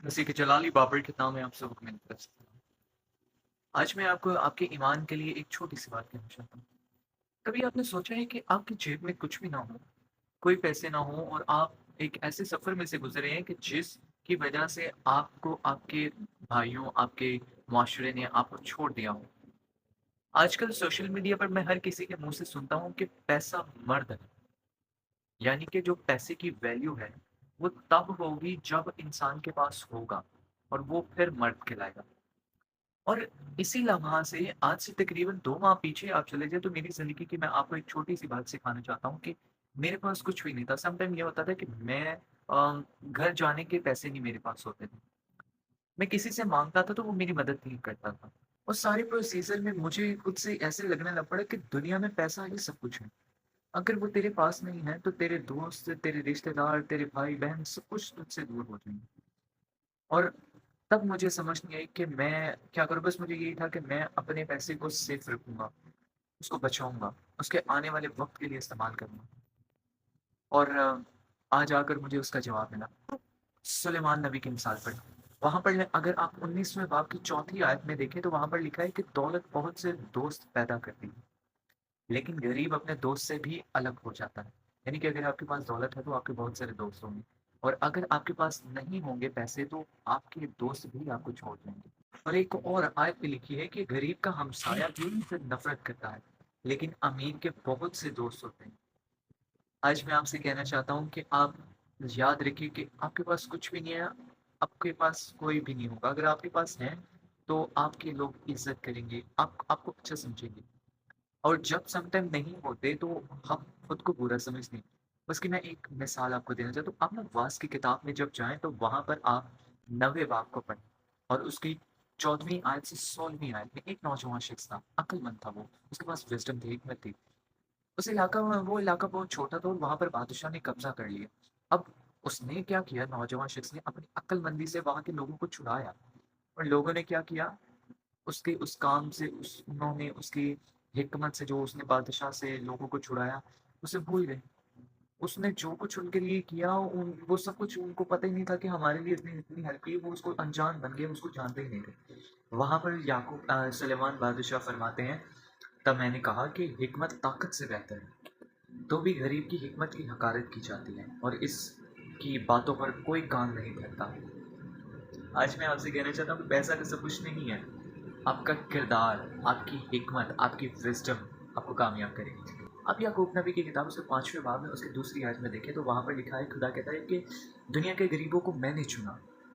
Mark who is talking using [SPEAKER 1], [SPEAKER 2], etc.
[SPEAKER 1] مسیح کے جلالی بابر کے نام میں آپ سب کو میں آج میں آپ کو آپ کے ایمان کے لیے ایک چھوٹی سی بات کہنا چاہتا ہوں۔ کبھی آپ نے سوچا ہے کہ آپ کی جیب میں کچھ بھی نہ ہو، کوئی پیسے نہ ہو اور آپ ایک ایسے سفر میں سے گزرے ہیں کہ جس کی وجہ سے آپ کو آپ کے بھائیوں، آپ کے معاشرے نے آپ کو چھوڑ دیا ہو۔ آج کل سوشل میڈیا پر میں ہر کسی کے منہ سے سنتا ہوں کہ پیسہ مرد ہے، یعنی کہ جو پیسے کی ویلیو ہے وہ تب ہوگی جب انسان کے پاس ہوگا اور وہ پھر مرد کہلائے گا۔ اور اسی لمحہ سے آج سے تقریباً 2 ماہ پیچھے آپ چلے جائیں تو میری زندگی کی میں آپ کو ایک چھوٹی سی بات سکھانا چاہتا ہوں کہ میرے پاس کچھ بھی نہیں تھا۔ سم ٹائم یہ ہوتا تھا کہ میں گھر جانے کے پیسے نہیں میرے پاس ہوتے تھے۔ میں کسی سے مانگتا تھا تو وہ میری مدد نہیں کرتا تھا۔ اور سارے پروسیزر میں مجھے خود سے ایسے لگنے لگ پڑا کہ دنیا میں پیسہ ہی سب کچھ ہے۔ اگر وہ تیرے پاس نہیں ہے تو تیرے دوست، تیرے رشتہ دار، تیرے بھائی بہن سب کچھ تجھ سے دور ہو جائیں گے۔ اور تب مجھے سمجھ نہیں آئی کہ میں کیا کروں۔ بس مجھے یہی تھا کہ میں اپنے پیسے کو سیف رکھوں گا، اس کو بچاؤں گا، اس کے آنے والے وقت کے لیے استعمال کروں گا۔ اور آج آ کر مجھے اس کا جواب ملا سلیمان نبی کی مثال پر۔ وہاں پر اگر آپ 19ویں باب کی 4تھی آیت میں دیکھیں تو وہاں پر لکھا ہے کہ دولت بہت سے دوست پیدا کرتی ہے، لیکن غریب اپنے دوست سے بھی الگ ہو جاتا ہے۔ یعنی کہ اگر آپ کے پاس دولت ہے تو آپ کے بہت سارے دوست ہوں گے، اور اگر آپ کے پاس نہیں ہوں گے پیسے تو آپ کے دوست بھی آپ کو چھوڑ دیں گے۔ اور ایک اور آیت میں لکھی ہے کہ غریب کا ہمسایہ بھی ان سے نفرت کرتا ہے، لیکن امیر کے بہت سے دوست ہوتے ہیں۔ آج میں آپ سے کہنا چاہتا ہوں کہ آپ یاد رکھیے کہ آپ کے پاس کچھ بھی نہیں ہے، آپ کے پاس کوئی بھی نہیں ہوگا۔ اگر آپ کے پاس ہے تو آپ کے لوگ عزت کریں گے، آپ کو اچھا سمجھیں گے۔ اور جب سم ٹائم نہیں ہوتے تو ہم خود کو برا سمجھتے ہیں۔ بس کہ میں ایک مثال آپ کو دینا چاہتا ہوں۔ آپ نا واس کی کتاب میں جب جائیں تو وہاں پر آپ 9ویں باب کو پڑھیں، اور اس کی 14ویں آیت سے 16ویں آیت میں ایک نوجوان شخص تھا، عقل مند تھا، وہ اس کے پاس وزڈم تھی، حکمت تھی۔ وہ علاقہ بہت چھوٹا تھا اور وہاں پر بادشاہ نے قبضہ کر لیا۔ اب اس نے کیا کیا، نوجوان شخص نے اپنی عقل مندی سے وہاں کے لوگوں کو چھڑایا، اور لوگوں نے کیا کیا، اس کے اس کام سے انہوں نے اس کی حکمت سے جو اس نے بادشاہ سے لوگوں کو چھڑایا اسے بھول گئے۔ اس نے جو کچھ ان کے لیے کیا وہ سب کچھ ان کو پتہ ہی نہیں تھا کہ ہمارے لیے اتنی اتنی ہیلپ کی، وہ اس کو انجان بن گئے، اس کو جانتے ہی نہیں تھے۔ وہاں پر یعقوب سلیمان بادشاہ فرماتے ہیں تب میں نے کہا کہ حکمت طاقت سے بہتر ہے، تو بھی غریب کی حکمت کی حقارت کی جاتی ہے اور اس کی باتوں پر کوئی کان نہیں دھرتا۔ آج میں آپ سے کہنا چاہتا ہوں کہ پیسہ کا سب کچھ نہیں ہے، آپ کا کردار، آپ کی حکمت، آپ کی وزڈم آپ کو کامیاب کرے گی۔ اب یعقوب نبی کی کتاب اس کے 5ویں باب میں اس کی دوسری آیت میں دیکھیں تو وہاں پر لکھا ہے، خدا کہتا ہے کہ دنیا کے غریبوں کو میں نے چنا